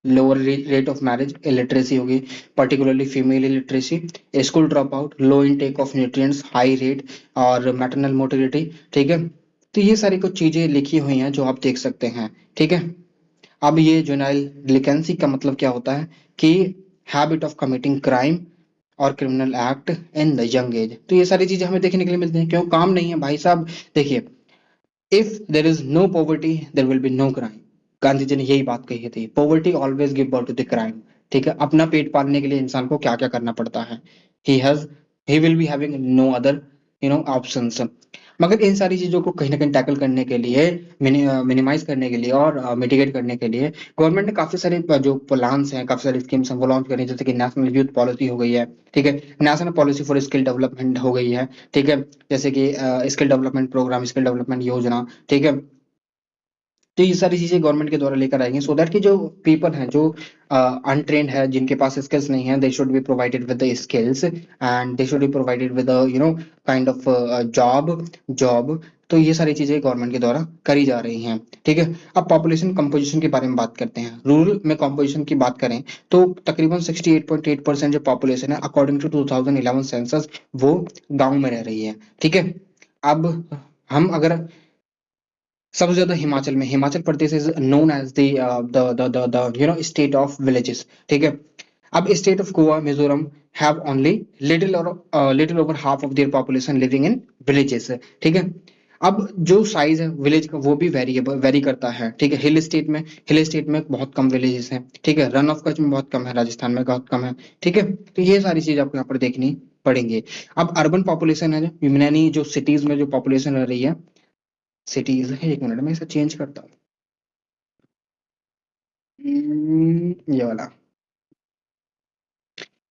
[SPEAKER 1] lower rate of marriage, illiteracy होगी, particularly female illiteracy, school dropout, low intake of nutrients, high rate और maternal mortality। ठीक है, तो ये सारी कुछ चीजें लिखी हुई हैं जो आप देख सकते हैं। ठीक है, अब ये जुनाइल डिलिकेंसी का मतलब क्या होता है कि हैबिट ऑफ कमिटिंग क्राइम और criminal act in the young age. तो ये सारी चीजें हमें देखने के लिए मिलती हैं, क्यों? काम नहीं है भाई साहब। देखिए, if there is no poverty there will be no crime. Gandhi ji ने यही बात कही थी, poverty always give birth to the crime. ठीक है, अपना पेट पालने के लिए इंसान को क्या क्या करना पड़ता है, he has he will be having no other options. मगर इन सारी चीजों को कहीं ना कहीं टैकल करने के लिए, मिनिमाइज करने के लिए और मिटिगेट करने के लिए गवर्नमेंट ने काफी सारे जो प्लान्स हैं, काफी सारी स्कीम्स हैं वो लॉन्च करी, जैसे कि नेशनल यूथ पॉलिसी हो गई है। ठीक है, national policy for skill development हो गई है। ठीक है, जैसे कि skill development programme, skill development योजना। ठीक है, तो ये सारी चीजें गवर्नमेंट के द्वारा लेकर आएंगे, सो दैट कि जो पीपल हैं जो अनट्रेन्ड है, जिनके पास स्किल्स नहीं है, they should be provided with the skills and they should be provided with kind of job. तो ये सारी चीजें गवर्नमेंट के द्वारा करी जा रही हैं। ठीक है, अब पॉपुलेशन कंपोजिशन के बारे में बात करते हैं। रूरल में कंपोजिशन की बात करें तो तकरीबन 68.8% जो पॉपुलेशन है अकॉर्डिंग टू 2011 सेंसस वो गांव में रह रही है। ठीक है, अब हम अगर सबसे ज्यादा हिमाचल में, Himachal Pradesh is known as the state of villages, ठीक है। अब state of Goa, Mizoram have only little over half of their population living in villages, ठीक है। अब जो साइज है विलेज का वो भी वेरी करता है, ठीक है। हिल स्टेट में बहुत कम विलेजेस हैं, ठीक है। रन ऑफ कच्छ में बहुत कम है, राजस्थान में बहुत कम है, ठीक है। तो ये सारी चीज आपको यहाँ पर देखनी पड़ेंगी। अब अर्बन पॉपुलेशन है, यानी जो सिटीज में जो पॉपुलेशन रह रही है, सिटीज है, एक मिनट में इसे चेंज करता हूँ। ये वाला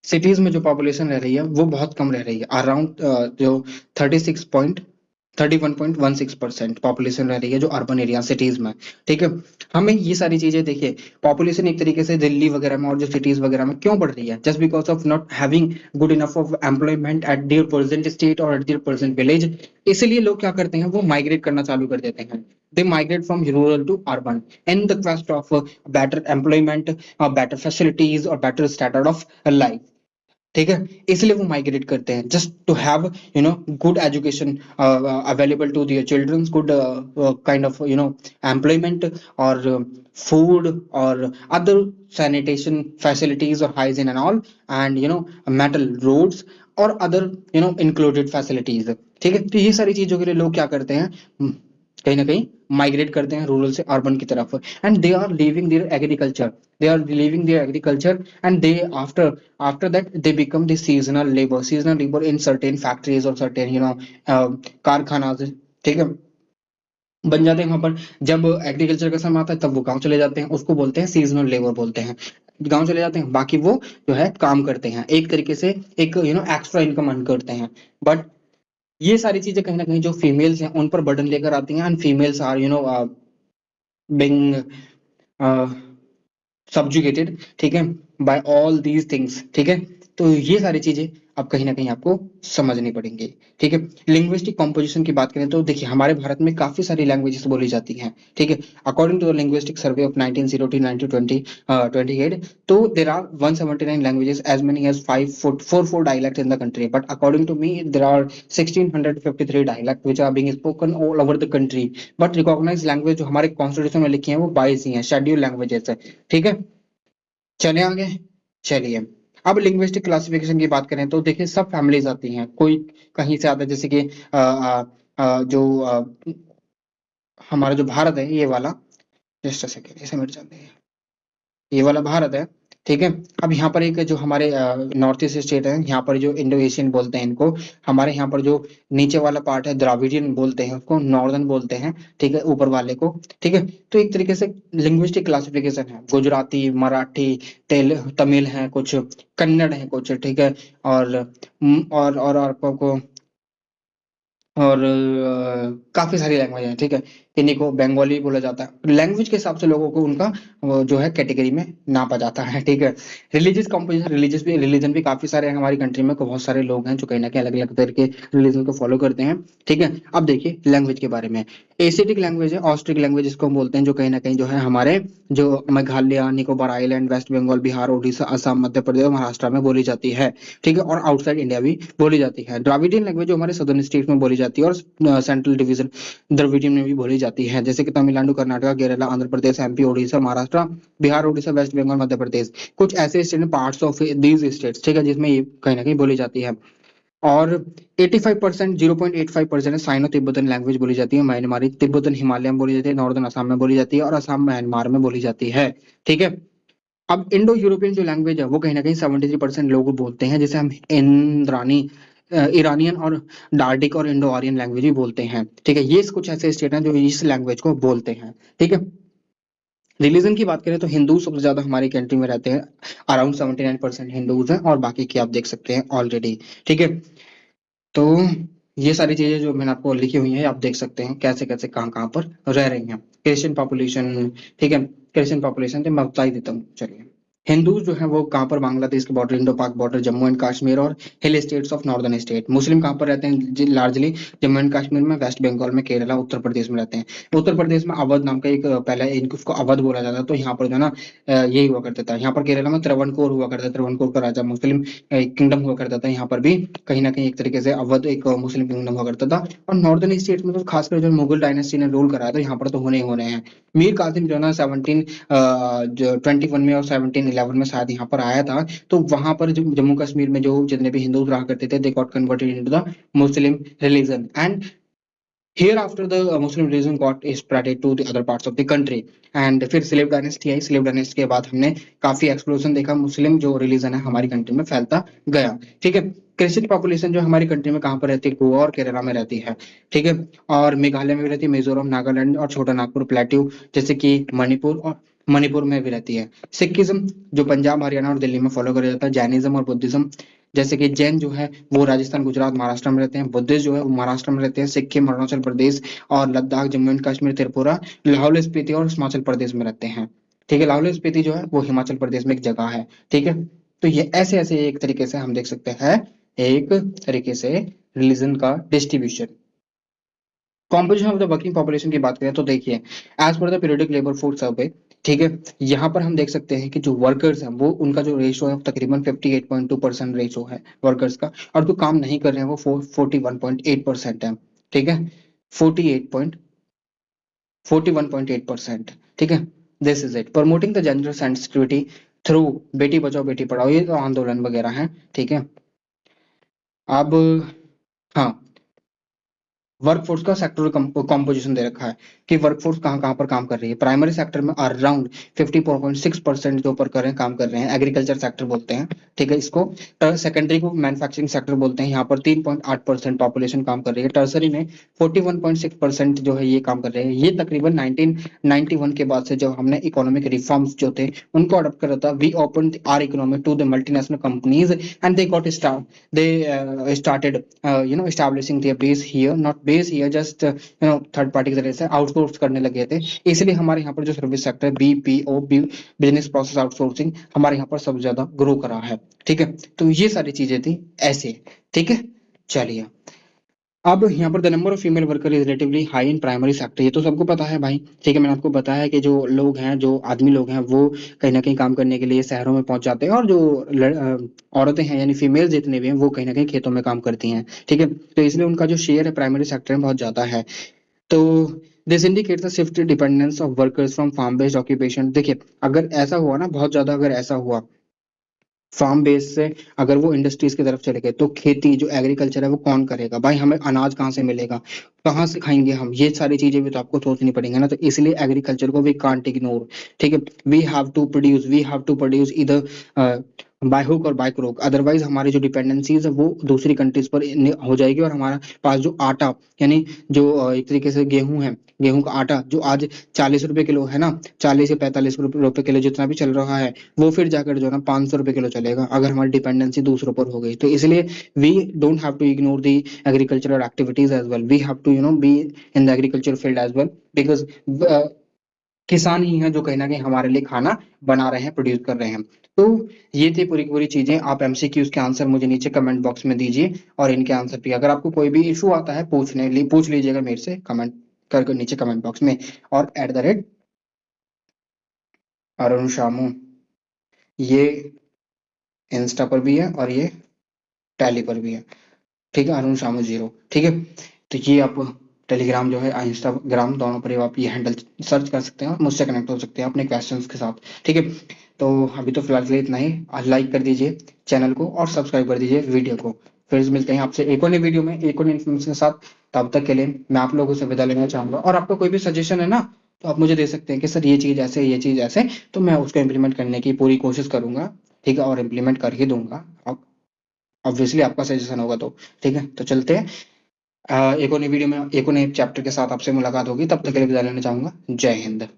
[SPEAKER 1] सिटीज में जो पॉपुलेशन रह रही है वो बहुत कम रह रही है, अराउंड जो 31.16% पॉपुलेशन रह रही है जो अर्बन एरिया सिटीज में, ठीक है। हमें ये सारी चीजें देखिए, पॉपुलेशन एक तरीके से दिल्ली वगैरह में और जो सिटीज वगैरह में क्यों बढ़ रही है, just because of not having good enough of employment at there present state और एट देयर प्रेजेंट विलेज। इसलिए लोग क्या करते हैं, वो माइग्रेट करना चालू कर देते हैं। They migrate from rural to urban in the quest of better employment, better facilities और बेटर स्टैंडर्ड ऑफ लाइफ, ठीक है। इसलिए वो माइग्रेट करते हैं just to have good education available to their childrens, good kind of employment और food और other sanitation facilities और hygiene and all, and metal roads और अदर इंक्लूडेड फैसिलिटीज, ठीक है। तो ये सारी चीजों के लिए लोग क्या करते हैं, कहीं ना कहीं माइग्रेट करते हैं रूरल से अर्बन की तरफ, and they are living their agriculture, and they after that they become the seasonal labor in certain factories or certain कारखानाज, ठीक है, बन जाते हैं वहां पर। जब एग्रीकल्चर का समय आता है तब वो गांव चले जाते हैं, उसको बोलते हैं सीजनल लेबर बोलते हैं। गांव चले जाते हैं, बाकी वो जो है काम करते हैं, एक तरीके से एक एक्स्ट्रा इनकम अर्न करते हैं। बट ये सारी चीजें कहीं ना कहीं जो फीमेल्स हैं उन पर बर्डन लेकर आती हैं, and females are being subjugated, ठीक है, बाय ऑल दीज थिंग्स, ठीक है। तो ये सारी चीजें अब कहीं ना कहीं आपको समझनी पड़ेंगी, ठीक है। लिंग्विस्टिक कॉम्पोजिशन की बात करें तो देखिए हमारे भारत में काफी सारी लैंग्वेजेस बोली जाती हैं, ठीक है। According to the linguistic survey of 1908 तो there are 179 languages, as many as 4 dialect in the country, but according to me there are 1653 dialect which are being spoken all over the country. But recognise language जो हमारे constitution में लिखी है वो 22 ही है, schedule languages है, ठीक है। चले आगे, चलिए। अब लिंग्विस्टिक क्लासिफिकेशन की बात करें तो देखिए सब फैमिलीज आती हैं, कोई कहीं से आता है, जैसे कि जो हमारा जो भारत है ये वाला, जस्ट अ सेकेंड इसे मिट जाते हैं, ये वाला भारत है, ठीक है। अब यहाँ पर एक जो हमारे नॉर्थ ईस्ट स्टेट है, यहाँ पर जो इंडो एशियन बोलते हैं इनको, हमारे यहाँ पर जो नीचे वाला पार्ट है द्राविडियन बोलते हैं उसको, नॉर्दर्न बोलते हैं, ठीक है, ऊपर वाले को, ठीक है। तो एक तरीके से लिंग्विस्टिक क्लासिफिकेशन है, गुजराती, मराठी, तमिल है कुछ, कन्नड़ है कुछ, ठीक है, और और आपको और काफी सारी लैंग्वेज है, ठीक है। इन्हीं को बंगाली बोला जाता है, लैंग्वेज के हिसाब से लोगों को उनका वो जो है कैटेगरी में नापा जाता है, ठीक है। रिलीजियस कंपोजिशन, रिलीजन भी काफी सारे हैं हमारी कंट्री में, बहुत सारे लोग हैं जो कहीं ना कहीं अलग अलग तरह के रिलीजन को फॉलो करते हैं, ठीक है। अब देखिए लैंग्वेज के बारे में, एसिटिक लैंग्वेज है, ऑस्ट्रिक लैंग्वेज इसको हम बोलते हैं, जो कहीं ना कहीं जो है हमारे जो मेघालय, निकोबार आइलैंड, वेस्ट बंगाल, बिहार, उड़ीसा, असम, मध्य प्रदेश, महाराष्ट्र में बोली जाती है, ठीक है, और आउटसाइड इंडिया भी बोली जाती है। द्राविडियन लैंग्वेज जो हमारे सदर्न स्टेट में बोली जाती है, और सेंट्रल डिवीजन द्रविडियन में भी बोली जाती है, जैसे कि तमिलनाडु, कर्नाटक, केरला, आंध्र प्रदेश, एमपी, उड़ीसा, महाराष्ट्र, बिहार, उड़ीसा, वेस्ट बंगाल, मध्य प्रदेश, कुछ ऐसे state parts of these states, ठीक है, जिसमें ये कहीं ना कहीं बोली जाती है। और 85%, 0.85% साइनो तिब्बतन लैंग्वेज बोली जाती है, म्यांमारी, तिब्बतन हिमालय में बोली जाती है, नॉर्दर्न असम में बोली जाती है, और असम म्यांमार में बोली जाती है, ठीक है। अब इंडो यूरोपियन जो लैंग्वेज है वो कहीं ना कहीं 73% लोग बोलते हैं, जैसे हम इंद्रानी, ईरानियन और डार्डिक और इंडो आर्यन लैंग्वेज भी बोलते हैं, ठीक है। ये कुछ ऐसे स्टेट हैं जो इस लैंग्वेज को बोलते हैं, ठीक है। रिलीजन की बात करें तो हिंदू सबसे ज्यादा हमारी कंट्री में रहते हैं, अराउंड 79% हिंदूज हैं, और बाकी की आप देख सकते हैं ऑलरेडी, ठीक है। तो ये सारी चीजें जो मैंने आपको लिखी हुई हैं आप देख सकते हैं कैसे कैसे कहाँ कहाँ पर रह रही हैं। क्रिश्चियन पॉपुलेशन, ठीक है, क्रिश्चियन पॉपुलेशन तो मैं बता ही देता हूँ, चलिए। हिंदूज जो है वो कहाँ पर, बांग्लादेश के border, Indo Pak border, Jammu and Kashmir और hill states of northern state. Muslim कहाँ पर रहते हैं, लार्जली जम्मू एंड कश्मीर में, वेस्ट बंगाल में, केरला, उत्तर प्रदेश में रहते हैं। उत्तर प्रदेश में अवध नाम का एक पहले इनको उसको अवध बोला जाता था, तो यहाँ पर जो है ना यही हुआ करता था। यहाँ पर केरला में त्रवणकोर हुआ करता था, त्रवणकोर का राजा मुस्लिम किंगडम हुआ करता था। यहाँ पर भी कहीं ना कहीं एक तरीके से अवध एक मुस्लिम किंगडम हुआ करता था। और नॉर्दर्न स्टेट में तो खासकर जो मुगल डायनेस्टी ने रूल कराया, तो यहाँ पर तो होने ही होने हैं। मीर कासिम जो है ना 1721 में और 1711 में शायद यहाँ पर आया था। तो वहां पर जो जम्मू कश्मीर में जो जितने भी हिंदू रहा करते थे, they got converted into the Muslim religion, and hereafter the Muslim religion got spread to the other parts of the country। And फिर स्लेव डायनेस्टी आई, स्लेव डायनेस्टी के बाद हमने काफी एक्सप्लोजन देखा, मुस्लिम जो रिलीजन है हमारी कंट्री में फैलता गया। ठीक है, क्रिश्चियन पॉपुलेशन जो हमारी कंट्री में कहाँ पर रहती है, गोवा और केरला में रहती है। ठीक है, और मेघालय में भी रहती है, मिजोरम, नागालैंड और छोटा नागपुर, प्लेट्यू, जैसे कि मणिपुर, और मणिपुर में भी रहती है। सिखिज्म जो पंजाब, हरियाणा और दिल्ली में फॉलो किया जाता है। जैनिज्म और बुद्धिज्म, जैसे कि जैन जो है वो राजस्थान, गुजरात, महाराष्ट्र में रहते हैं। बुद्धिस्ट जो है वो महाराष्ट्र में रहते हैं। सिक्किम, अरुणाचल प्रदेश और लद्दाख, जम्मू एंड कश्मीर, त्रिपुरा, लाहौल स्पीति और हिमाचल प्रदेश में रहते हैं। ठीक है, लाहौल स्पीति जो है वो हिमाचल प्रदेश में एक जगह है। ठीक है, तो ये ऐसे ऐसे एक तरीके से हम देख सकते हैं, एक तरीके से रिलीजन का distribution. Composition of the working population की बात करें तो देखिए, as per the periodic labour force survey, ठीक है, यहाँ पर हम देख सकते हैं कि जो वर्कर्स हैं वो उनका जो रेशो है तकरीबन 58.2% रेशो है वर्कर्स का, और जो काम नहीं कर रहे हैं वो 41.8% है। ठीक है, 41.8%। ठीक है, this is it, promoting the gender sensitivity through Beti Bachao Beti Padhao, ये तो आंदोलन वगैरह है। ठीक है, अब हाँ, वर्कफोर्स का सेक्टोरल कॉम्पोजिशन दे रखा है कि वर्कफोर्स कहाँ कहाँ पर काम कर रही है। प्राइमरी सेक्टर में अराउंड 54.6% जो ऊपर कर रहे हैं, काम कर रहे हैं, एग्रीकल्चर सेक्टर बोलते हैं। ठीक है इसको। सेकेंडरी को मैन्युफैक्चरिंग सेक्टर बोलते हैं। यहाँ पर 3.8% पॉपुलेशन काम कर रही है। टर्सरी में 41.6% जो है ये काम कर रहे हैं। ये तकरीबन 1991 के बाद से जब हमने इकोनॉमिक रिफॉर्म्स जो थे उनको अडॉप्ट करा था, we open our economy to the multinational companies and they got start, they started establishing their base here, not base here, just third party की तरह से आउटसोर्स करने लगे थे। इसलिए हमारे यहाँ पर जो service sector BPO, business process outsourcing, हमारे यहाँ पर सबसे ज्यादा ग्रो करा है। ठीक है, तो ये सारी चीजें थी ऐसे। ठीक है, चलिए अब यहाँ पर the number of female worker is relatively high in primary sector, ये तो सबको पता है भाई। ठीक है, मैंने आपको बताया कि जो लोग हैं, जो आदमी लोग हैं, वो कहीं ना कहीं काम करने के लिए शहरों में पहुंच जाते हैं, और जो औरतें हैं यानी फीमेल जितने भी हैं वो कहीं ना कहीं खेतों में काम करती हैं। ठीक है, तो इसलिए उनका जो शेयर है प्राइमरी सेक्टर में बहुत ज्यादा है। तो this indicates the shift dependence of workers from farm based occupation. देखिए, अगर ऐसा हुआ ना, बहुत ज्यादा अगर ऐसा हुआ फार्म बेस से, अगर वो इंडस्ट्रीज की तरफ चले गए, तो खेती जो एग्रीकल्चर है वो कौन करेगा भाई, हमें अनाज कहाँ से मिलेगा, कहाँ से खाएंगे हम, ये सारी चीजें भी तो आपको सोचनी पड़ेंगी ना। तो इसलिए एग्रीकल्चर को वी कांट इग्नोर। ठीक है, वी हैव टू प्रोड्यूस इधर बाय हुक और बाय क्रोक, अदरवाइज हमारी जो डिपेंडेंसीज है वो दूसरी कंट्रीज पर हो जाएगी, और हमारा पास जो आटा, यानी जो एक तरीके से गेहूं है, गेहूं का आटा जो आज 40 रुपए किलो है ना, 40 से 45 रुपए किलो जितना भी चल रहा है, वो फिर जाकर जो है ना 500 रुपए किलो चलेगा, अगर हमारी डिपेंडेंसी दूसरों पर हो गई। तो इसलिए we don't have to ignore the agricultural activities as well, we have to be in the agriculture field as well, because किसान ही हैं जो कहीं ना कहीं हमारे लिए खाना बना रहे हैं, प्रोड्यूस कर रहे हैं। तो ये थी पूरी की पूरी चीजें। आप एमसीक्यूज के आंसर मुझे नीचे कमेंट बॉक्स में दीजिए, और इनके आंसर भी अगर आपको कोई भी इशू आता है पूछ लीजिएगा मेरे से कमेंट करके नीचे कमेंट बॉक्स में। और @अरुण शामू, ये इंस्टा पर भी है और ये टैली पर भी है। ठीक है, अरुण शामू 0। ठीक है, तो ये आप टेलीग्राम जो है, इंस्टाग्राम, दोनों पर आप ये हैंडल सर्च कर सकते हैं और मुझसे कनेक्ट हो सकते हैं अपने क्वेश्चंस के साथ। ठीक है, तो अभी तो फिलहाल के लिए इतना ही। लाइक कर दीजिए चैनल को और सब्सक्राइब कर दीजिए वीडियो को। फिर मिलते हैं आपसे एक और नई वीडियो में एक और इन्फॉर्मेशन के साथ। तब तक के लिए मैं आप लोगों से विदा लेना चाहूंगा, और आपका कोई भी सजेशन है ना, तो आप मुझे दे सकते हैं कि सर ये चीज ऐसे, ये चीज ऐसे, तो मैं उसको इम्प्लीमेंट करने की पूरी कोशिश करूंगा। ठीक है, और इम्प्लीमेंट कर ही दूंगा, ऑब्वियसली आपका सजेशन होगा तो। ठीक है, तो चलते हैं। एक और नई वीडियो में एक और नए चैप्टर के साथ आपसे मुलाकात होगी, तब तक के लिए विदा लेना चाहूंगा। जय हिंद।